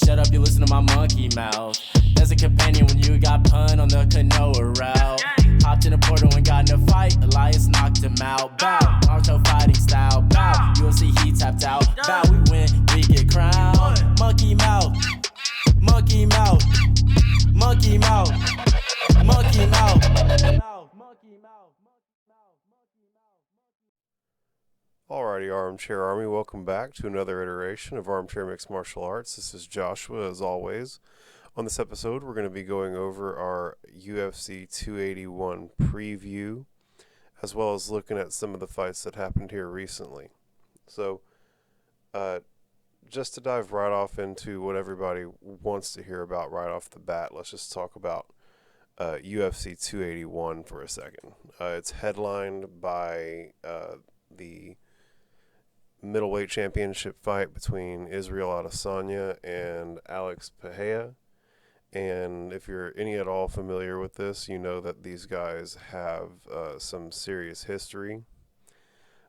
shut up, you listen to my monkey mouth. There's a companion when you got pun on the Kanoa route. Hopped in a portal and got in a fight, Elias knocked him out. Bow, Naruto fighting style. Bow, UFC he tapped out. Bow, we win, we get crowned. Monkey mouth, monkey mouth, monkey mouth, monkey mouth. Alrighty, Armchair Army, welcome back to another iteration of Armchair Mixed Martial Arts. This is Joshua, as always. On this episode, we're going to be going over our UFC 281 preview, as well as looking at some of the fights that happened here recently. So, just to dive right off into what everybody wants to hear about right off the bat, let's just talk about UFC 281 for a second. It's headlined by the middleweight championship fight between Israel Adesanya and Alex Pereira. And if you're any at all familiar with this, you know that these guys have some serious history.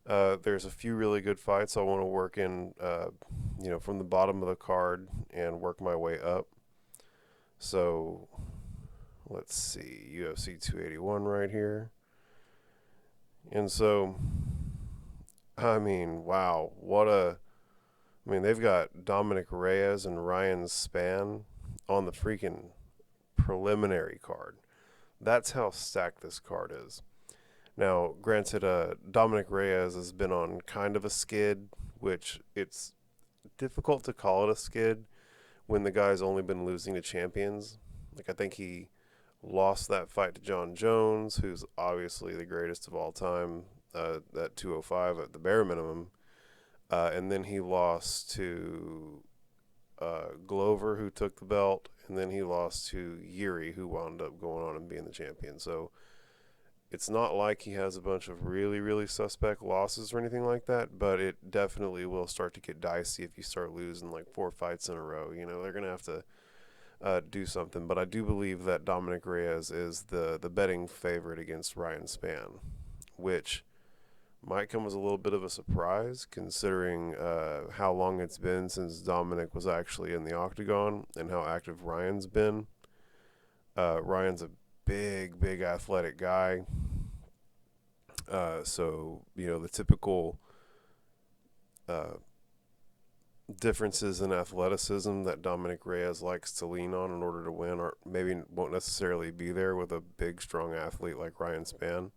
There's a few really good fights I want to work in, from the bottom of the card and work my way up. So let's see, UFC 281 right here. And so, I mean, wow, they've got Dominic Reyes and Ryan Spann on the freaking preliminary card. That's how stacked this card is. Now, granted, Dominic Reyes has been on kind of a skid, which it's difficult to call it a skid when the guy's only been losing to champions. Like, I think he lost that fight to John Jones, who's obviously the greatest of all time, at 205 at the bare minimum. And then he lost to Glover, who took the belt, and then he lost to Yuri, who wound up going on and being the champion. So it's not like he has a bunch of really, really suspect losses or anything like that, but it definitely will start to get dicey if you start losing like 4 fights in a row. You know, they're going to have to do something. But I do believe that Dominic Reyes is the betting favorite against Ryan Spann, which might come as a little bit of a surprise considering how long it's been since Dominic was actually in the octagon and how active Ryan's been. Ryan's a big athletic guy. So, the typical differences in athleticism that Dominic Reyes likes to lean on in order to win won't necessarily be there with a big, strong athlete like Ryan Spann.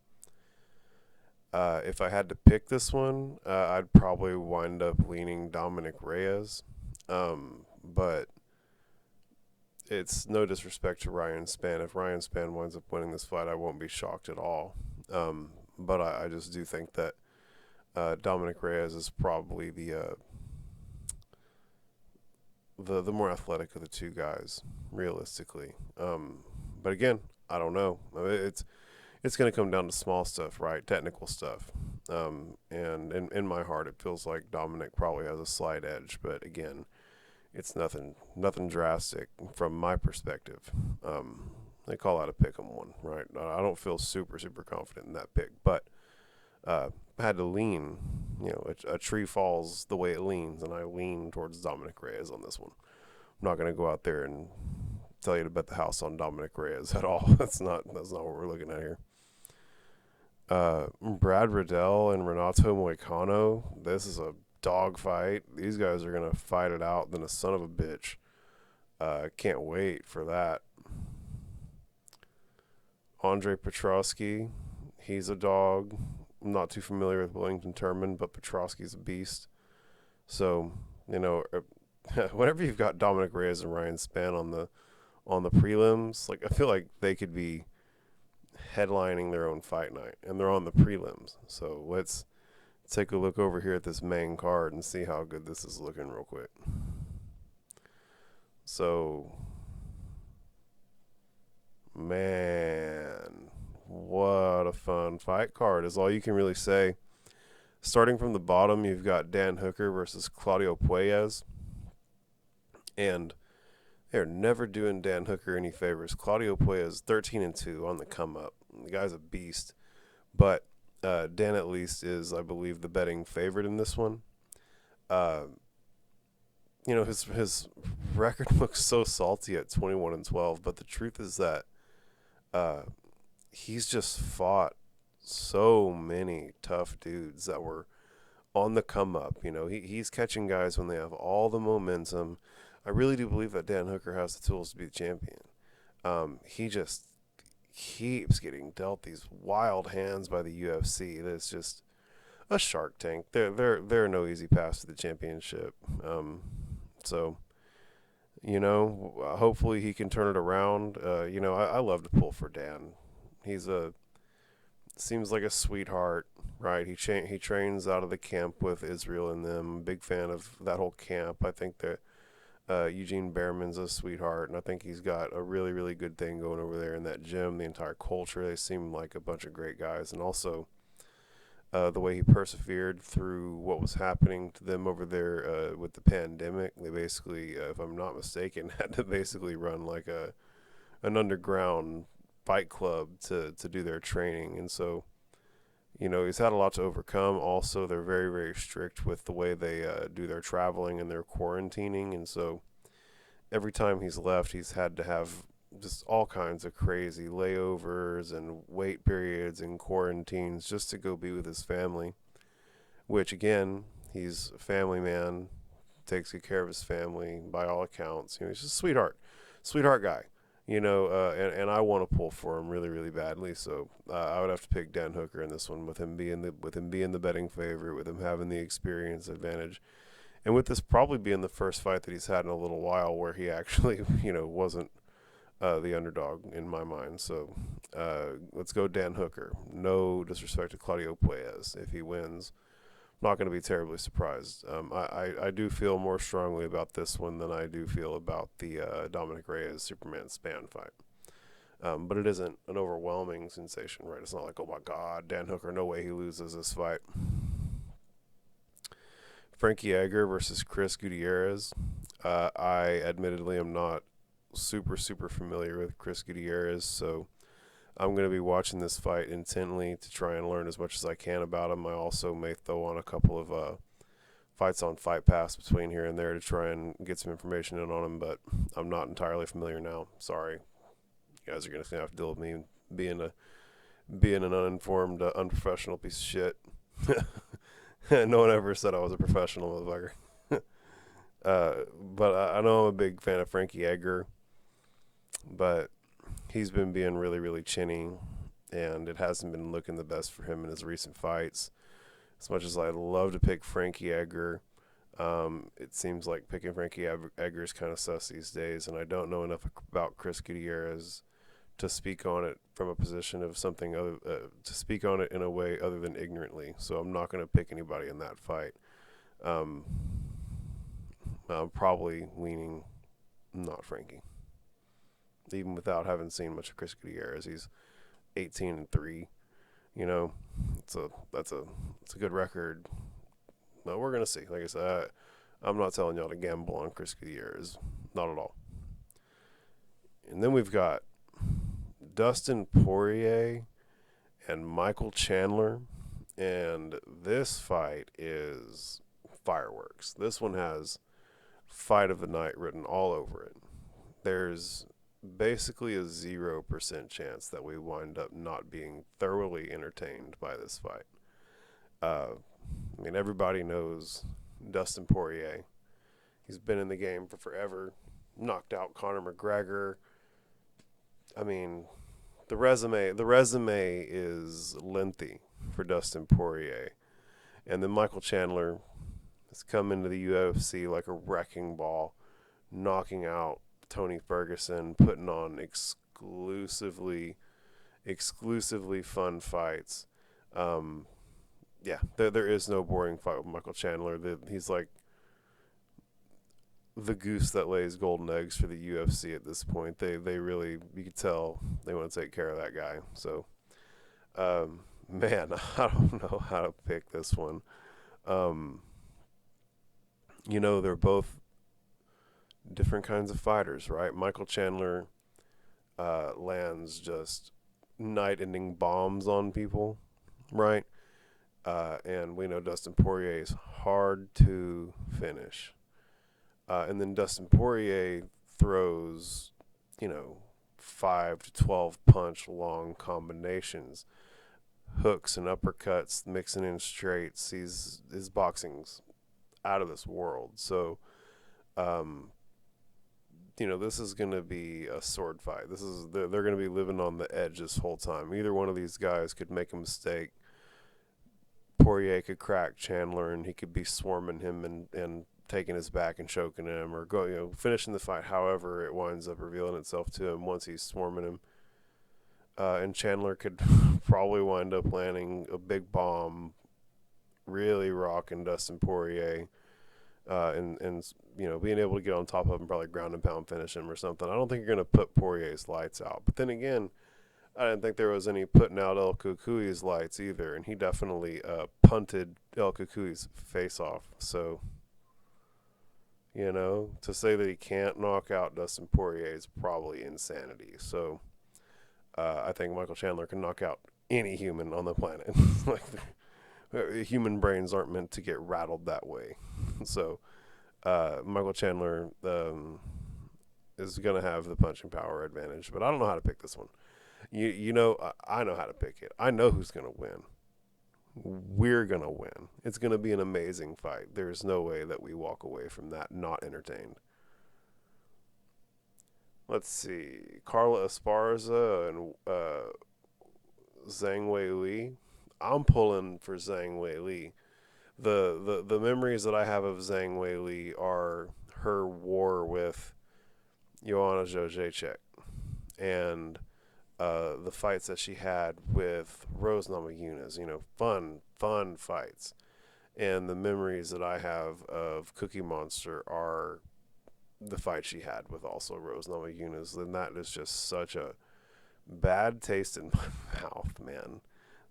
If I had to pick this one, I'd probably wind up leaning Dominic Reyes. But it's no disrespect to Ryan Spann. If Ryan Spann winds up winning this fight, I won't be shocked at all. But I just do think that Dominic Reyes is probably the more athletic of the two guys, realistically. But again, I don't know. It's going to come down to small stuff, right? Technical stuff. And in my heart, it feels like Dominic probably has a slight edge. But again, it's nothing drastic from my perspective. They call that a pick'em one, right? I don't feel super confident in that pick. But I had to lean. A tree falls the way it leans, and I lean towards Dominic Reyes on this one. I'm not going to go out there and tell you to bet the house on Dominic Reyes at all. That's not what we're looking at here. Brad Riddell and Renato Moicano. This is a dog fight. These guys are gonna fight it out than a son of a bitch. Can't wait for that. Andre Petrosky, he's a dog. I'm not too familiar with Wellington Turman, but Petrosky's a beast. So, whenever you've got Dominic Reyes and Ryan Spann on the prelims, like, I feel like they could be headlining their own fight night, and they're on the prelims. So let's take a look over here at this main card and see how good this is looking real quick. So, man, what a fun fight card is all you can really say. Starting from the bottom, you've got Dan Hooker versus Claudio Puelles. And they're never doing Dan Hooker any favors. Claudio Puelles 13-2 on the come up. The guy's a beast. But Dan at least is, I believe, the betting favorite in this one. his record looks so salty at 21-12, but the truth is that uh, he's just fought so many tough dudes that were on the come up. He's catching guys when they have all the momentum. I really do believe that Dan Hooker has the tools to be the champion. He just keeps getting dealt these wild hands by the UFC. That's just a Shark Tank. They're no easy pass to the championship. So hopefully he can turn it around. I love to pull for Dan. He's seems like a sweetheart, right? He trains out of the camp with Israel and them. Big fan of that whole camp. I think that Eugene Behrman's a sweetheart, and I think he's got a really, really good thing going over there in that gym. The entire culture, they seem like a bunch of great guys, and also the way he persevered through what was happening to them over there with the pandemic. They basically, if I'm not mistaken, had to basically run like an underground fight club to do their training, and so he's had a lot to overcome. Also, they're very, very strict with the way they do their traveling and their quarantining. And so every time he's left, he's had to have just all kinds of crazy layovers and wait periods and quarantines just to go be with his family. Which, again, he's a family man, takes good care of his family by all accounts. He's just a sweetheart guy. And I want to pull for him really, really badly. So I would have to pick Dan Hooker in this one, with him being the betting favorite, with him having the experience advantage, and with this probably being the first fight that he's had in a little while where he actually, wasn't the underdog in my mind. So let's go Dan Hooker. No disrespect to Claudio Puelles. If he wins, not going to be terribly surprised. I do feel more strongly about this one than I do feel about the Dominic Reyes Superman Spann fight. But it isn't an overwhelming sensation, right? It's not like, oh my God, Dan Hooker, no way he loses this fight. Frankie Edgar versus Chris Gutierrez. I admittedly am not super, super familiar with Chris Gutierrez, so I'm going to be watching this fight intently to try and learn as much as I can about him. I also may throw on a couple of fights on Fight Pass between here and there to try and get some information in on him, but I'm not entirely familiar now. Sorry. You guys are going to have to deal with me being an uninformed, unprofessional piece of shit. No one ever said I was a professional motherfucker. But I know I'm a big fan of Frankie Edgar, but he's been being really, really chinny, and it hasn't been looking the best for him in his recent fights. As much as I'd love to pick Frankie Edgar, it seems like picking Frankie Edgar is kind of sus these days, and I don't know enough about Chris Gutierrez to speak on it from a position of something other, to speak on it in a way other than ignorantly. So I'm not going to pick anybody in that fight. I'm probably leaning not Frankie. Even without having seen much of Chris Gutierrez, he's 18-3. It's a good record. But we're gonna see. Like I said, I'm not telling y'all to gamble on Chris Gutierrez, not at all. And then we've got Dustin Poirier and Michael Chandler, and this fight is fireworks. This one has fight of the night written all over it. There's basically a 0% chance that we wind up not being thoroughly entertained by this fight. Everybody knows Dustin Poirier. He's been in the game for forever. Knocked out Conor McGregor. The resume is lengthy for Dustin Poirier. And then Michael Chandler has come into the UFC like a wrecking ball, knocking out Tony Ferguson, putting on exclusively fun fights. There is no boring fight with Michael Chandler. He's like the goose that lays golden eggs for the UFC at this point. They really, you could tell they want to take care of that guy. So, man, I don't know how to pick this one. They're both different kinds of fighters, right? Michael Chandler lands just night-ending bombs on people, right? And we know Dustin Poirier is hard to finish. And then Dustin Poirier throws, 5 to 12 punch long combinations, hooks and uppercuts, mixing in straights. His boxing's out of this world. So, this is going to be a sword fight. They're going to be living on the edge this whole time. Either one of these guys could make a mistake. Poirier could crack Chandler, and he could be swarming him and taking his back and choking him, or finishing the fight. However, it winds up revealing itself to him once he's swarming him. And Chandler could probably wind up landing a big bomb, really rocking Dustin Poirier, and being able to get on top of him, probably ground and pound finish him or something. I don't think you're going to put Poirier's lights out. But then again, I didn't think there was any putting out El Cucuy's lights either, and he definitely punted El Cucuy's face off. So, to say that he can't knock out Dustin Poirier is probably insanity. So, I think Michael Chandler can knock out any human on the planet. Human brains aren't meant to get rattled that way. So, Michael Chandler is going to have the punching power advantage, but I don't know how to pick this one. I know how to pick it. I know who's going to win. We're going to win. It's going to be an amazing fight. There's no way that we walk away from that not entertained. Let's see. Carla Esparza and Zhang Weili. I'm pulling for Zhang Weili. The memories that I have of Zhang Weili are her war with Joanna Jędrzejczyk and the fights that she had with Rose Namajunas. Fun fights. And the memories that I have of Cookie Monster are the fight she had with also Rose Namajunas. And that is just such a bad taste in my mouth, man,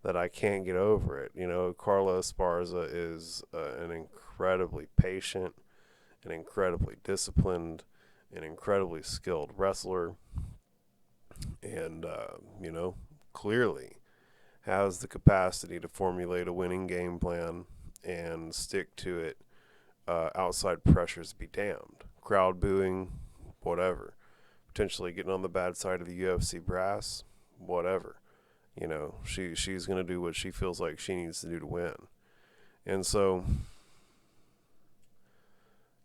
that I can't get over it. Carla Esparza is an incredibly patient, an incredibly disciplined, an incredibly skilled wrestler, and, clearly has the capacity to formulate a winning game plan and stick to it. Outside pressures be damned. Crowd booing, whatever. Potentially getting on the bad side of the UFC brass, whatever. She's going to do what she feels like she needs to do to win. And so,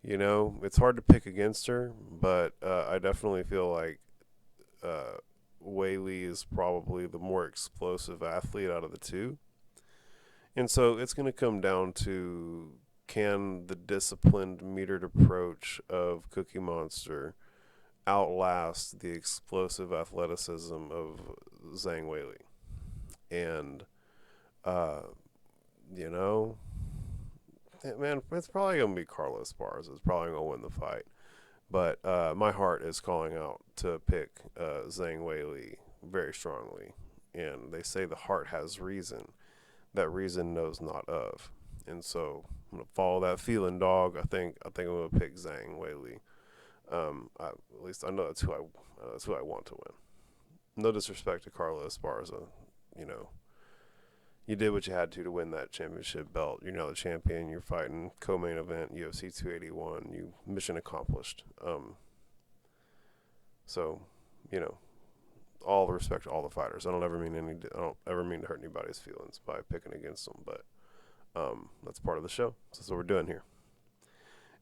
it's hard to pick against her, but I definitely feel like Weili is probably the more explosive athlete out of the two. And so it's going to come down to, can the disciplined, metered approach of Cookie Monster outlast the explosive athleticism of Zhang Weili? And, man, it's probably going to be Carla Esparza. It's probably going to win the fight. But my heart is calling out to pick Zhang Weili very strongly. And they say the heart has reason. That reason knows not of. And so I'm going to follow that feeling, dog. I think I'm going to pick Zhang Weili. At least I know that's who I want to win. No disrespect to Carla Esparza. You did what you had to win that championship belt. You're now the champion. You're fighting co-main event UFC 281. You mission accomplished. So, all the respect to all the fighters. I don't ever mean to hurt anybody's feelings by picking against them, but that's part of the show. So that's what we're doing here.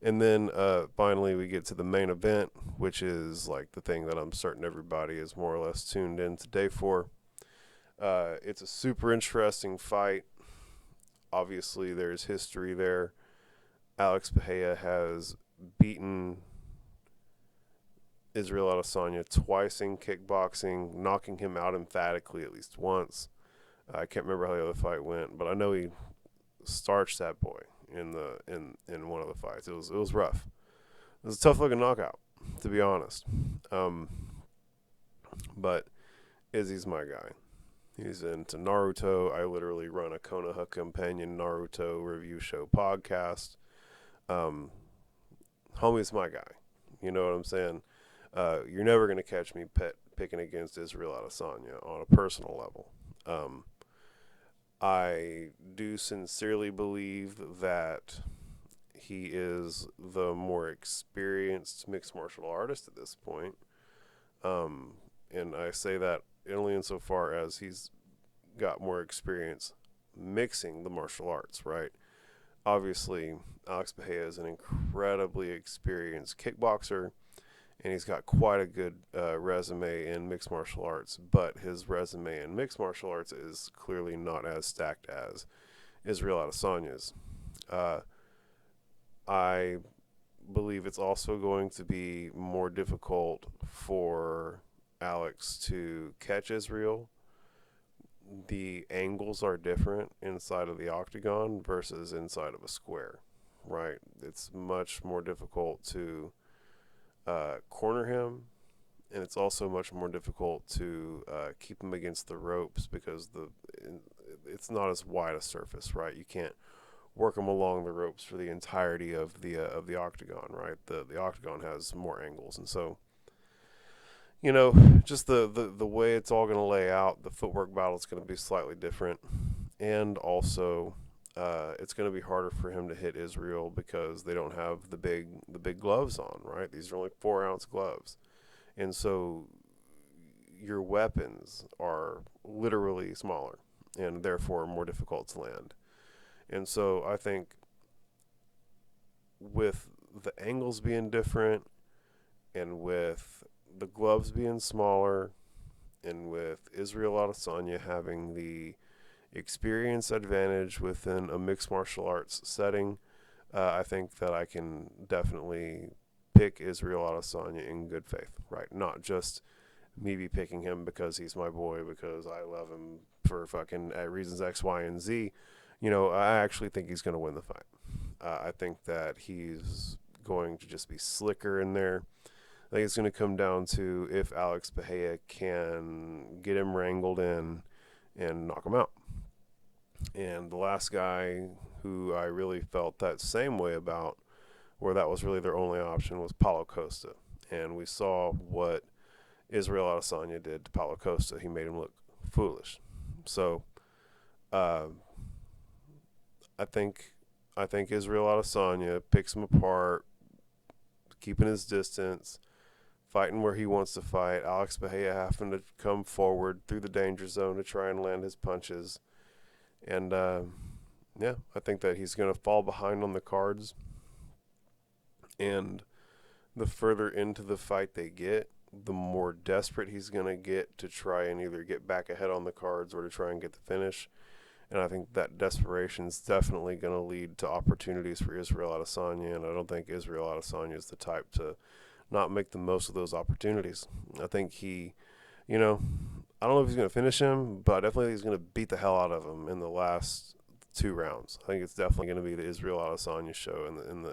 And then finally we get to the main event, which is like the thing that I'm certain everybody is more or less tuned in today for. It's a super interesting fight. Obviously, there's history there. Alex Pereira has beaten Israel Adesanya twice in kickboxing, knocking him out emphatically at least once. I can't remember how the other fight went, but I know he starched that boy in one of the fights. It was rough. It was a tough looking knockout, to be honest. But Izzy's my guy. He's into Naruto. I literally run a Konoha Companion Naruto review show podcast. Homie's my guy. You know what I'm saying? You're never going to catch me picking against Israel Adesanya on a personal level. I do sincerely believe that he is the more experienced mixed martial artist at this point. And I say that only insofar as he's got more experience mixing the martial arts, right? Obviously, Alex Bahia is an incredibly experienced kickboxer, and he's got quite a good resume in mixed martial arts, but his resume in mixed martial arts is clearly not as stacked as Israel Adesanya's. I believe it's also going to be more difficult for Alex to catch Israel. The angles are different inside of the octagon versus inside of a square, right? It's much more difficult to corner him, and it's also much more difficult to keep him against the ropes because it's not as wide a surface, right? You can't work him along the ropes for the entirety of the octagon, right? The octagon has more angles, and so just the way it's all going to lay out, the footwork battle is going to be slightly different, and also it's going to be harder for him to hit Israel because they don't have the big gloves on, right? These are only 4-ounce gloves, and so your weapons are literally smaller and therefore more difficult to land. And so I think with the angles being different and with the gloves being smaller and with Israel Adesanya having the experience advantage within a mixed martial arts setting, I think that I can definitely pick Israel Adesanya in good faith, right? Not just me be picking him because he's my boy, because I love him for fucking reasons X, Y, and Z. I actually think he's going to win the fight. I think that he's going to just be slicker in there. I think it's going to come down to if Alex Bahia can get him wrangled in and knock him out. And the last guy who I really felt that same way about, where that was really their only option, was Paulo Costa. And we saw what Israel Adesanya did to Paulo Costa. He made him look foolish. So I think Israel Adesanya picks him apart, keeping his distance, fighting where he wants to fight. Alex Bahia having to come forward through the danger zone to try and land his punches. And, I think that he's going to fall behind on the cards. And the further into the fight they get, the more desperate he's going to get to try and either get back ahead on the cards or to try and get the finish. And I think that desperation is definitely going to lead to opportunities for Israel Adesanya. And I don't think Israel Adesanya is the type to not make the most of those opportunities. I think he, I don't know if he's going to finish him, but definitely he's going to beat the hell out of him in the last 2 rounds. I think it's definitely going to be the Israel Adesanya show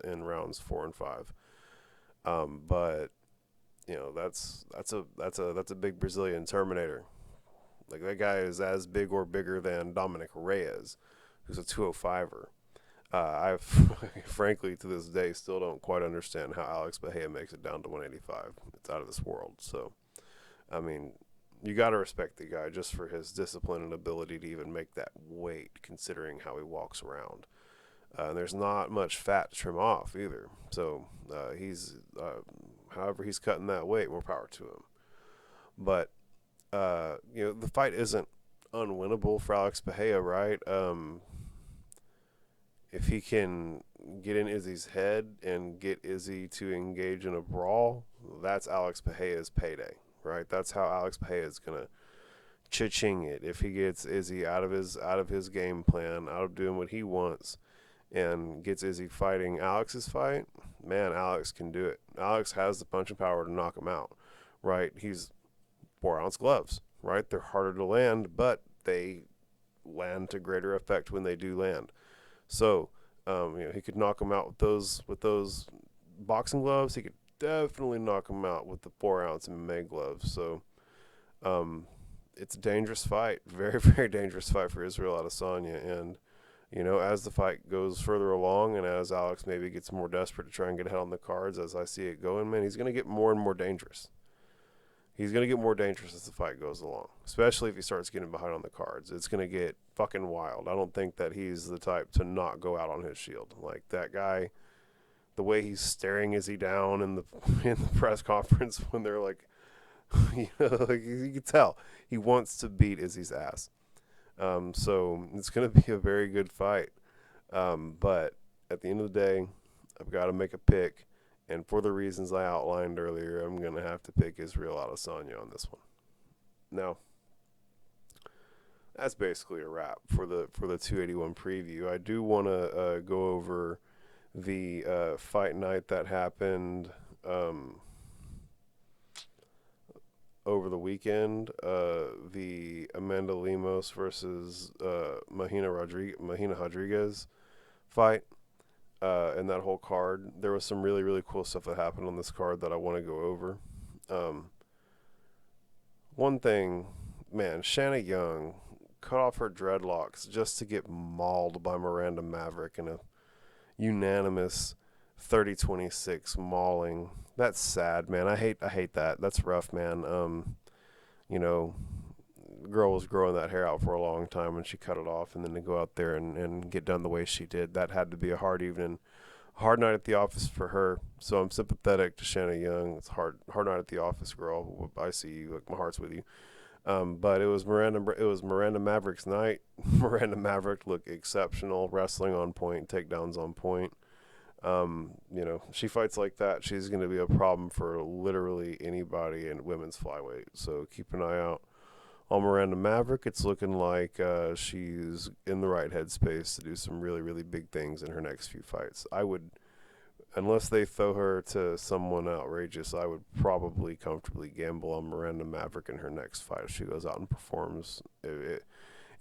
in rounds 4 and 5. But that's a big Brazilian Terminator. Like, that guy is as big or bigger than Dominic Reyes, who's a 205er. I frankly, to this day, still don't quite understand how Alex Bahia makes it down to 185. It's out of this world. So, I mean, you got to respect the guy just for his discipline and ability to even make that weight, considering how he walks around. And there's not much fat to trim off either. So, however he's cutting that weight, more power to him. But, the fight isn't unwinnable for Alex Bahia, right? If he can get in Izzy's head and get Izzy to engage in a brawl, that's Alex Bahia's payday, right? That's how Alex Bahia is gonna cha-ching it. If he gets Izzy out of his game plan, out of doing what he wants, and gets Izzy fighting Alex's fight, man, Alex can do it. Alex has the punching power to knock him out, right? He's 4-ounce gloves, right? They're harder to land, but they land to greater effect when they do land. So, he could knock him out with those boxing gloves. He could definitely knock him out with the 4-ounce MMA gloves. So, it's a dangerous fight, very, very dangerous fight for Israel Adesanya. And, as the fight goes further along and as Alex maybe gets more desperate to try and get ahead on the cards, as I see it going, man, he's going to get more and more dangerous. He's going to get more dangerous as the fight goes along, especially if he starts getting behind on the cards. It's going to get fucking wild. I don't think that he's the type to not go out on his shield. Like, that guy the way he's staring Izzy down in the press conference when they're like, like you can tell he wants to beat Izzy's ass. So it's going to be a very good fight. But at the end of the day, I've got to make a pick. And for the reasons I outlined earlier, I'm going to have to pick Israel Adesanya on this one. Now, that's basically a wrap for the 281 preview. I do want to go over the fight night that happened over the weekend. The Amanda Lemos versus Mahina Rodriguez fight. And that whole card, there was some really, really cool stuff that happened on this card that I want to go over. One thing, man, Shanna Young cut off her dreadlocks just to get mauled by Miranda Maverick in a unanimous 30-26 mauling. That's sad, man. I hate that. That's rough, man. The girl was growing that hair out for a long time and she cut it off, and then to go out there and get done the way she did, that had to be a hard evening, hard night at the office for her. So I'm sympathetic to Shanna Young. It's hard night at the office, girl. I see you. Like, my heart's with you. But it was Miranda Maverick's night. Miranda Maverick looked exceptional, wrestling on point, takedowns on point. She fights like that, she's going to be a problem for literally anybody in women's flyweight. So keep an eye out on Miranda Maverick. It's looking like she's in the right headspace to do some really, really big things in her next few fights. I would, unless they throw her to someone outrageous, I would probably comfortably gamble on Miranda Maverick in her next fight if she goes out and performs.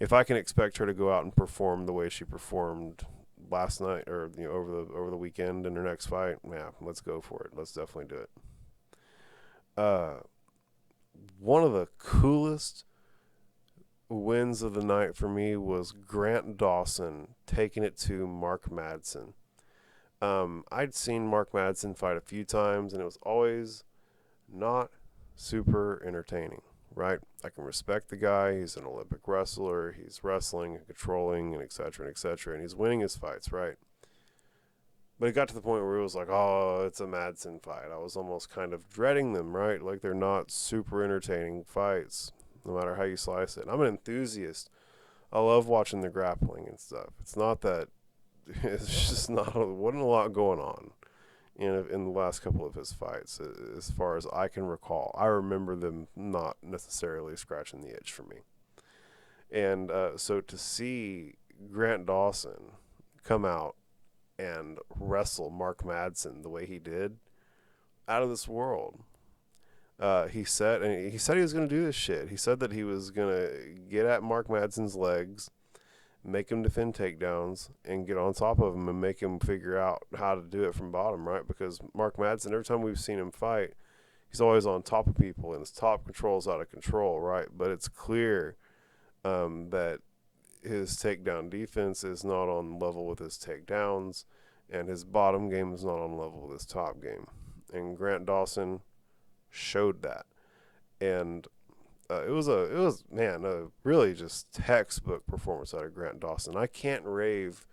If I can expect her to go out and perform the way she performed last night or over the weekend in her next fight, yeah, let's go for it. Let's definitely do it. One of the coolest wins of the night for me was Grant Dawson taking it to Mark Madsen. I'd seen Mark Madsen fight a few times, and it was always not super entertaining, right? I can respect the guy. He's an Olympic wrestler. He's wrestling and controlling and et cetera, and he's winning his fights, right? But it got to the point where it was like, oh, it's a Madsen fight. I was almost kind of dreading them, right? Like, they're not super entertaining fights, no matter how you slice it. I'm an enthusiast. I love watching the grappling and stuff. It's not that, it's just wasn't a lot going on in the last couple of his fights, as far as I can recall. I remember them not necessarily scratching the itch for me. And so to see Grant Dawson come out and wrestle Mark Madsen the way he did, out of this world. He said he was going to do this shit. He said that he was going to get at Mark Madsen's legs, make him defend takedowns, and get on top of him and make him figure out how to do it from bottom, right? Because Mark Madsen, every time we've seen him fight, he's always on top of people, and his top control's out of control, right? But it's clear that his takedown defense is not on level with his takedowns, and his bottom game is not on level with his top game. And Grant Dawson showed that. And it was a really just textbook performance out of Grant Dawson. I can't rave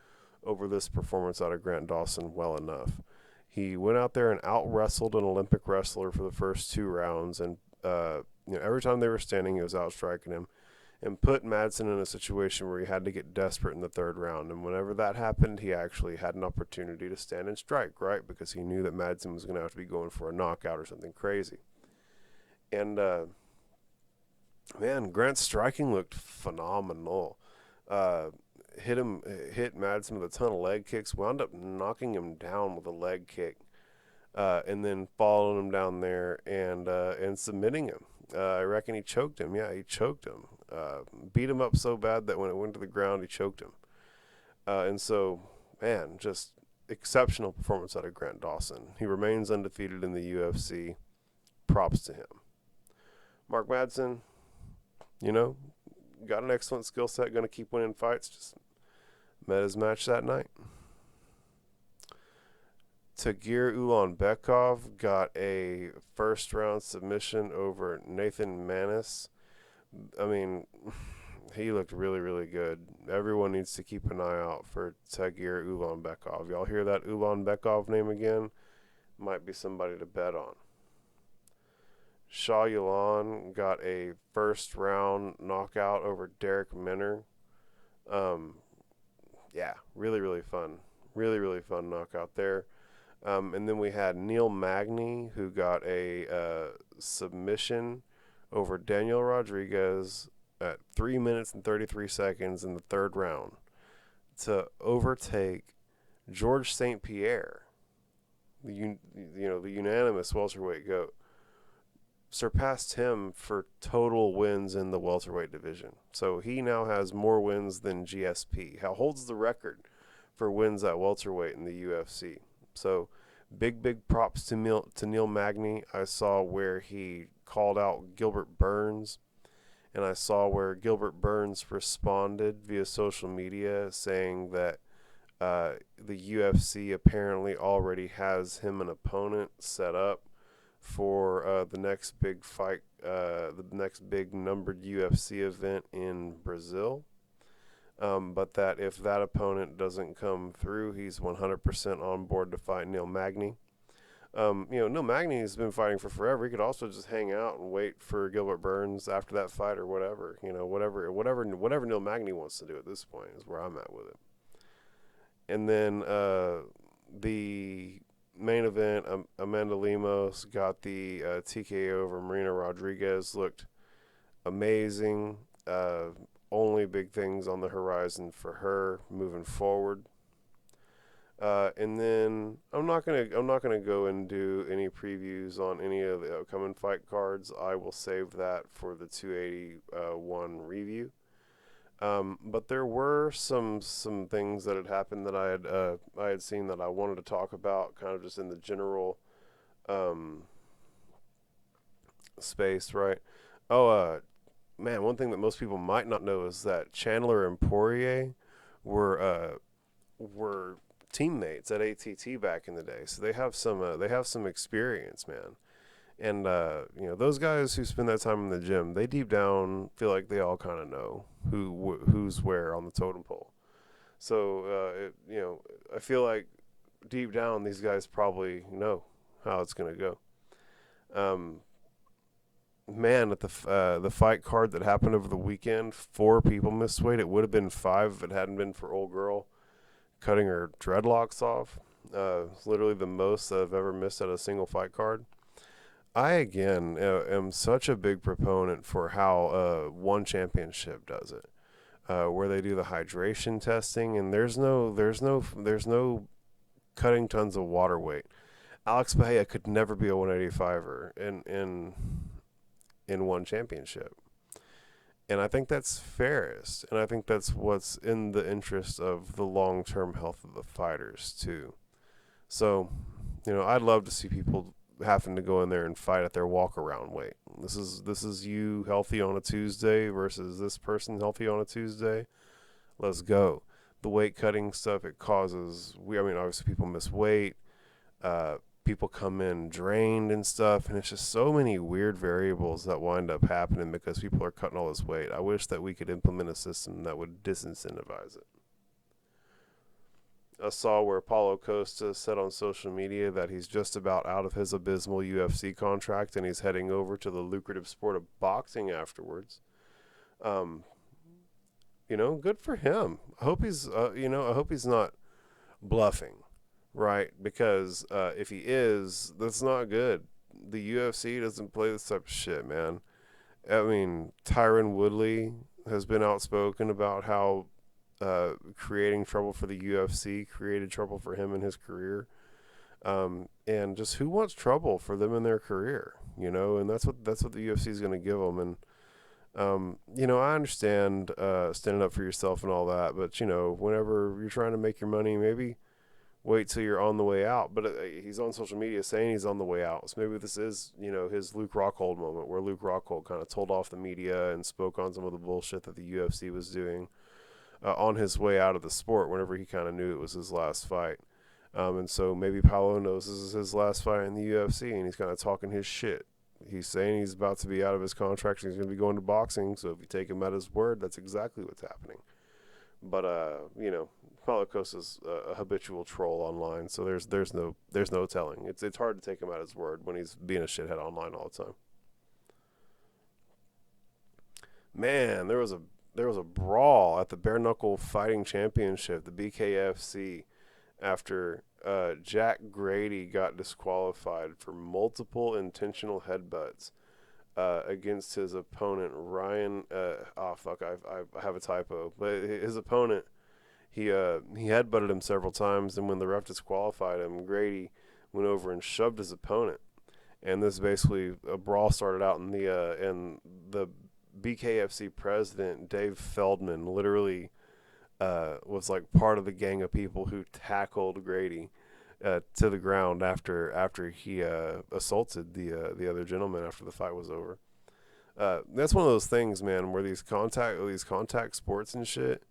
over this performance out of Grant Dawson well enough. He went out there and out-wrestled an Olympic wrestler for the first 2 rounds, and every time they were standing, he was out-striking him, and put Madsen in a situation where he had to get desperate in the 3rd round. And whenever that happened, he actually had an opportunity to stand and strike, right? Because he knew that Madsen was going to have to be going for a knockout or something crazy. And, man, Grant's striking looked phenomenal. Hit Madsen with a ton of leg kicks, wound up knocking him down with a leg kick, and then following him down there and submitting him. I reckon he choked him. Yeah, he choked him. Beat him up so bad that when it went to the ground, he choked him. And so, man, just exceptional performance out of Grant Dawson. He remains undefeated in the UFC. Props to him. Mark Madsen, got an excellent skill set, going to keep winning fights. Just met his match that night. Tagir Ulanbekov got a first-round submission over Nathan Manis. I mean, he looked really, really good. Everyone needs to keep an eye out for Tagir Ulanbekov. Y'all hear that Ulanbekov name again? Might be somebody to bet on. Shah Yulan got a first round knockout over Derek Minner. Yeah, really, really fun. Really, really fun knockout there. And then we had Neil Magny, who got a submission over Daniel Rodriguez at 3 minutes and 33 seconds in the third round to overtake George St. Pierre, the unanimous welterweight GOAT. Surpassed him for total wins in the welterweight division. So he now has more wins than GSP. Holds the record for wins at welterweight in the UFC. So big props to Neil Magny. I saw where he called out Gilbert Burns, and I saw where Gilbert Burns responded via social media saying that the UFC apparently already has him an opponent set up for the next big fight, the next big numbered UFC event in Brazil. But that if that opponent doesn't come through, he's 100% on board to fight Neil Magny. Neil Magny has been fighting for forever. He could also just hang out and wait for Gilbert Burns after that fight or whatever. Whatever Neil Magny wants to do at this point is where I'm at with it. And then the main event, Amanda Lemos got the TKO over Marina Rodriguez. Looked amazing. Only big things on the horizon for her moving forward. And then I'm not gonna go and do any previews on any of the upcoming fight cards. I will save that for the 281 review. But there were some things that had happened that I had seen that I wanted to talk about, kind of just in the general space, right? Oh, man, one thing that most people might not know is that Chandler and Poirier were teammates at ATT back in the day, so they have some experience, man. And those guys who spend that time in the gym, they deep down feel like they all kind of know who's where on the totem pole. So I feel like deep down these guys probably know how it's gonna go. Man, at the fight card that happened over the weekend, 4 people missed weight. It would have been 5 if it hadn't been for old girl cutting her dreadlocks off. It's literally the most I've ever missed at a single fight card. I, again, am such a big proponent for how One Championship does it, where they do the hydration testing, and there's no cutting tons of water weight. Alex Bahia could never be a 185er in One Championship. And I think that's fairest, and I think that's what's in the interest of the long-term health of the fighters, too. So, I'd love to see people having to go in there and fight at their walk-around weight. This is you healthy on a Tuesday versus this person healthy on a Tuesday. Let's go. The weight cutting stuff, it causes, obviously people miss weight. People come in drained and stuff, and it's just so many weird variables that wind up happening because people are cutting all this weight. I wish that we could implement a system that would disincentivize it. I saw where Paulo Costa said on social media that he's just about out of his abysmal UFC contract and he's heading over to the lucrative sport of boxing afterwards. Good for him. I hope he's not bluffing, right? Because if he is, that's not good. The UFC doesn't play this type of shit, man. Tyron Woodley has been outspoken about how creating trouble for the UFC created trouble for him in his career, and just who wants trouble for them in their career, and that's what the UFC is going to give them. And I understand standing up for yourself and all that, but whenever you're trying to make your money, maybe wait till you're on the way out. But he's on social media saying he's on the way out, so maybe this is his Luke Rockhold moment, where Luke Rockhold kind of told off the media and spoke on some of the bullshit that the UFC was doing on his way out of the sport whenever he kind of knew it was his last fight. And so maybe Paulo knows this is his last fight in the UFC, and he's kind of talking his shit, he's saying he's about to be out of his contract and he's going to be going to boxing. So if you take him at his word, that's exactly what's happening. But Paulo Costa's a habitual troll online, so there's no telling. It's hard to take him at his word when he's being a shithead online all the time. Man, there was a brawl at the Bare Knuckle Fighting Championship, the BKFC, after Jack Grady got disqualified for multiple intentional headbutts against his opponent Ryan. I have a typo, but his opponent, he headbutted him several times, and when the ref disqualified him, Grady went over and shoved his opponent, and this basically a brawl started out in the BKFC president Dave Feldman literally was like part of the gang of people who tackled Grady to the ground after he assaulted the other gentleman after the fight was over. That's one of those things, man, where these contact sports and shit,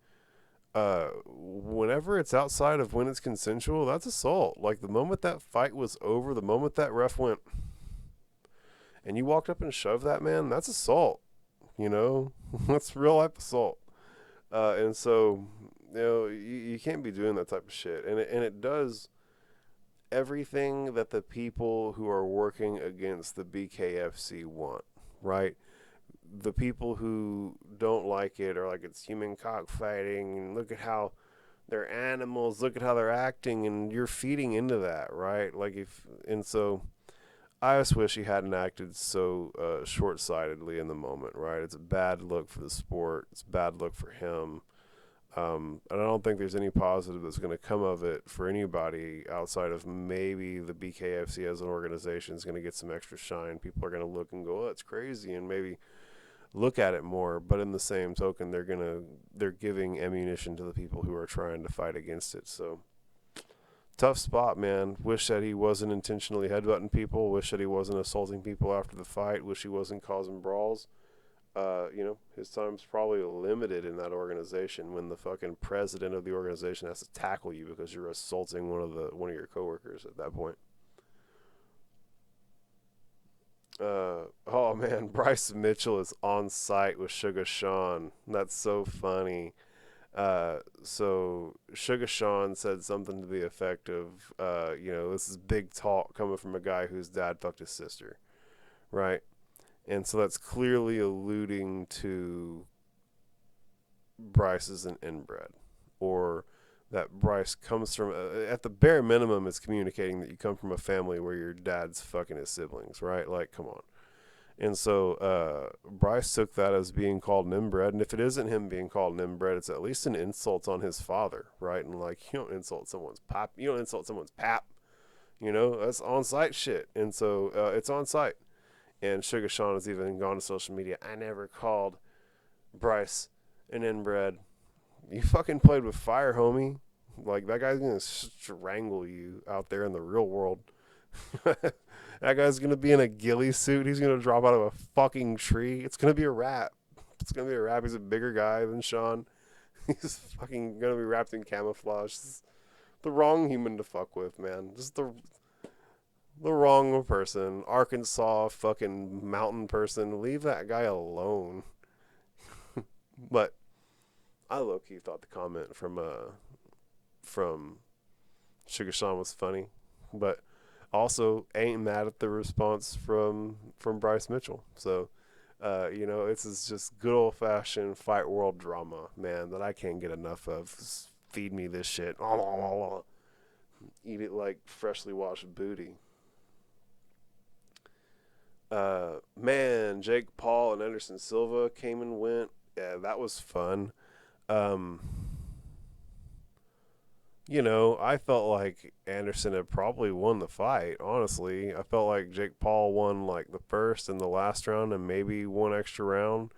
whenever it's outside of when it's consensual, that's assault. Like the moment that fight was over, the moment that ref went and you walked up and shoved that man, that's assault. That's real life assault. And so, you can't be doing that type of shit. And it does everything that the people who are working against the BKFC want, right? The people who don't like it are like, it's human cockfighting, and look at how they're animals, look at how they're acting, and you're feeding into that, right? So I just wish he hadn't acted so short-sightedly in the moment, right? It's a bad look for the sport. It's a bad look for him. And I don't think there's any positive that's going to come of it for anybody outside of maybe the BKFC as an organization is going to get some extra shine. People are going to look and go, oh, it's crazy, and maybe look at it more. But in the same token, they're giving ammunition to the people who are trying to fight against it. So tough spot, man. Wish that he wasn't intentionally headbutting people. Wish that he wasn't assaulting people after the fight. Wish he wasn't causing brawls. His time's probably limited in that organization when the fucking president of the organization has to tackle you because you're assaulting one of your coworkers at that point. Oh man, Bryce Mitchell is on site with Sugar Sean. That's so funny. So Sugar Sean said something to the effect of, this is big talk coming from a guy whose dad fucked his sister, right? And so that's clearly alluding to Bryce is an inbred, or that Bryce comes from, at the bare minimum, it's communicating that you come from a family where your dad's fucking his siblings, right? Like, come on. And so Bryce took that as being called an inbred, and if it isn't him being called an inbred, it's at least an insult on his father, right? And like, you don't insult someone's pop, you don't insult someone's pap, that's on-site shit. And so it's on-site. And Sugar Sean has even gone to social media. I never called Bryce an inbred. You fucking played with fire, homie. Like, that guy's going to strangle you out there in the real world. That guy's going to be in a ghillie suit. He's going to drop out of a fucking tree. It's going to be a wrap. It's going to be a wrap. He's a bigger guy than Sean. He's fucking going to be wrapped in camouflage. This is the wrong human to fuck with, man. Just the wrong person. Arkansas fucking mountain person. Leave that guy alone. But I low-key thought the comment from Sugar Sean was funny, but also ain't mad at the response from Bryce Mitchell. So this is just good old-fashioned fight world drama, man, that I can't get enough of. Just feed me this shit. Eat it like freshly washed booty. Man, Jake Paul and Anderson Silva came and went. Yeah, that was fun. I felt like Anderson had probably won the fight, honestly. I felt like Jake Paul won like the first and the last round and maybe one extra round.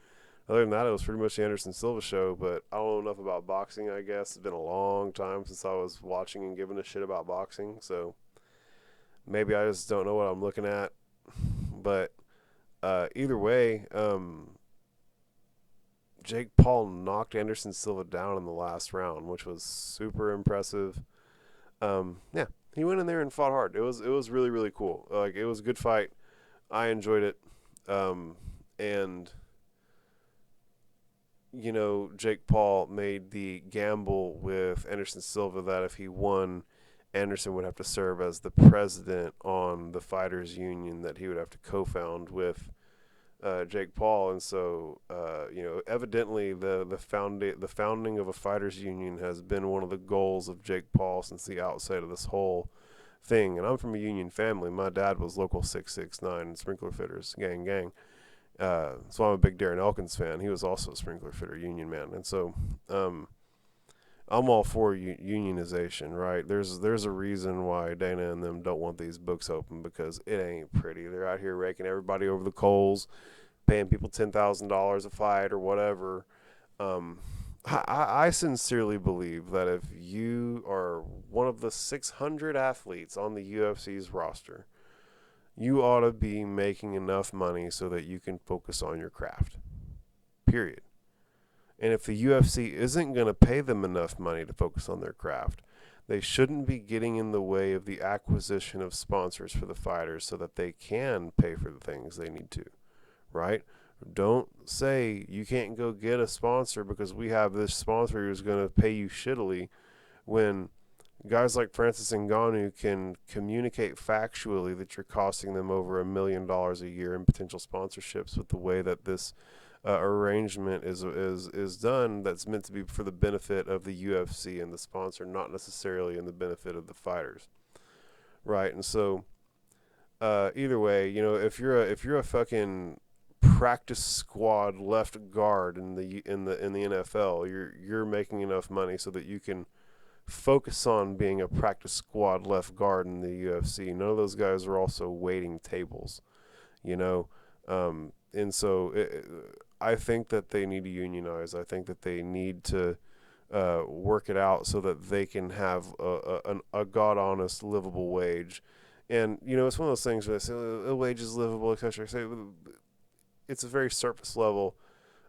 Other than that, it was pretty much the Anderson Silva show, but I don't know enough about boxing, I guess. It's been a long time since I was watching and giving a shit about boxing, so maybe I just don't know what I'm looking at. But either way, Jake Paul knocked Anderson Silva down in the last round, which was super impressive. He went in there and fought hard. It was really, really cool. Like, it was a good fight. I enjoyed it. And Jake Paul made the gamble with Anderson Silva that if he won, Anderson would have to serve as the president on the fighters union that he would have to co-found with Jake Paul. And so evidently the founding of a fighters union has been one of the goals of Jake Paul since the outset of this whole thing. And I'm from a union family. My dad was local 669 sprinkler fitters, gang. So I'm a big Darren Elkins fan. He was also a sprinkler fitter union man. And so I'm all for unionization, right? There's a reason why Dana and them don't want these books open, because it ain't pretty. They're out here raking everybody over the coals, paying people $10,000 a fight or whatever. I sincerely believe that if you are one of the 600 athletes on the UFC's roster, you ought to be making enough money so that you can focus on your craft. Period. And if the UFC isn't going to pay them enough money to focus on their craft, they shouldn't be getting in the way of the acquisition of sponsors for the fighters so that they can pay for the things they need to, right? Don't say you can't go get a sponsor because we have this sponsor who's going to pay you shittily, when guys like Francis Ngannou can communicate factually that you're costing them over $1 million a year in potential sponsorships with the way that this arrangement is done, that's meant to be for the benefit of the UFC and the sponsor, not necessarily in the benefit of the fighters, right? And so either way, if you're a fucking practice squad left guard in the NFL, you're making enough money so that you can focus on being a practice squad left guard in the UFC. None of those guys are also waiting tables, and so I think that they need to unionize. I think that they need to work it out so that they can have a god honest, livable wage. And it's one of those things where they say a wage is livable, etc. I say it's a very surface level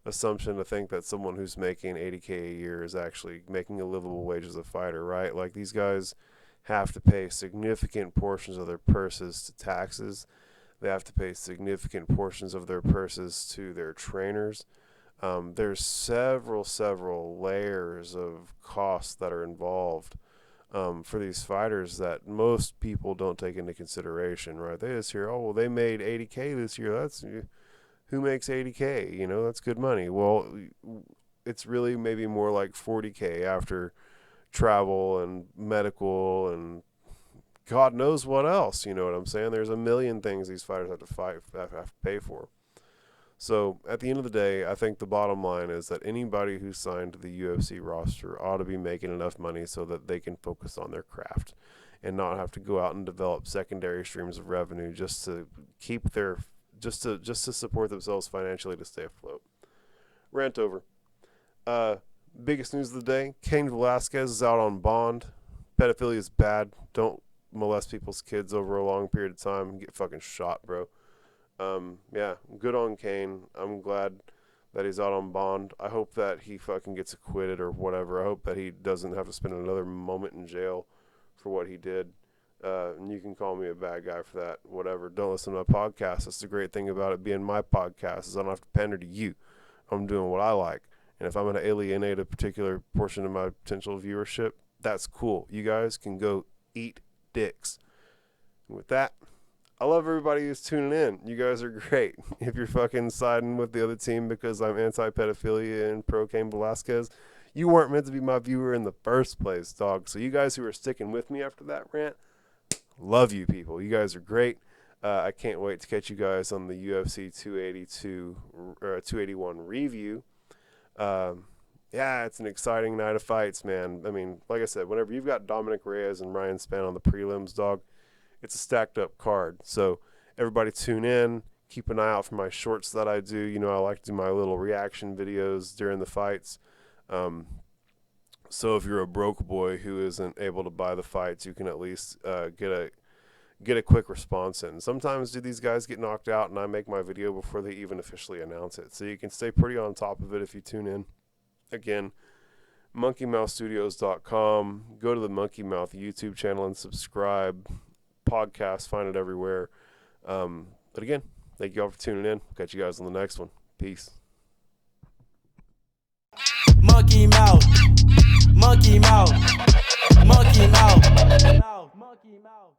assumption to think that someone who's making $80K a year is actually making a livable wage as a fighter, right? Like, these guys have to pay significant portions of their purses to taxes. They have to pay significant portions of their purses to their trainers. There's several layers of costs that are involved for these fighters that most people don't take into consideration, right? They just hear, oh, well, they made $80K this year. That's who makes $80K? That's good money. Well, it's really maybe more like $40K after travel and medical and God knows what else. You know what I'm saying? There's a million things these fighters have to pay for. So at the end of the day, I think the bottom line is that anybody who's signed to the UFC roster ought to be making enough money so that they can focus on their craft and not have to go out and develop secondary streams of revenue just to keep their just to support themselves financially to stay afloat. Rant over. Biggest news of the day: Cain Velasquez is out on bond. Pedophilia is bad. Don't molest people's kids over a long period of time and get fucking shot, bro. Yeah, good on Cain. I'm glad that he's out on bond. I hope that he fucking gets acquitted or whatever. I hope that he doesn't have to spend another moment in jail for what he did. And you can call me a bad guy for that, whatever. Don't listen to my podcast. That's the great thing about it being my podcast, is I don't have to pander to you. I'm doing what I like. And if I'm going to alienate a particular portion of my potential viewership, that's cool. You guys can go eat dicks. And with that, I love everybody who's tuning in. You guys are great. If you're fucking siding with the other team because I'm anti-pedophilia and pro Cain Velasquez, you weren't meant to be my viewer in the first place, dog. So you guys who are sticking with me after that rant, love you people. You guys are great. I can't wait to catch you guys on the UFC 281 review. Yeah, it's an exciting night of fights, man. I mean, like I said, whenever you've got Dominic Reyes and Ryan Spann on the prelims, dog, it's a stacked up card. So everybody tune in. Keep an eye out for my shorts that I do. I like to do my little reaction videos during the fights. So if you're a broke boy who isn't able to buy the fights, you can at least get a quick response in. Sometimes these guys get knocked out and I make my video before they even officially announce it. So you can stay pretty on top of it if you tune in. Again, monkeymouthstudios.com. Go to the Monkey Mouth YouTube channel and subscribe. Podcast, find it everywhere. But again, thank you all for tuning in. Catch you guys on the next one. Peace. Monkey mouth, monkey mouth, monkey mouth, monkey mouth, monkey mouth.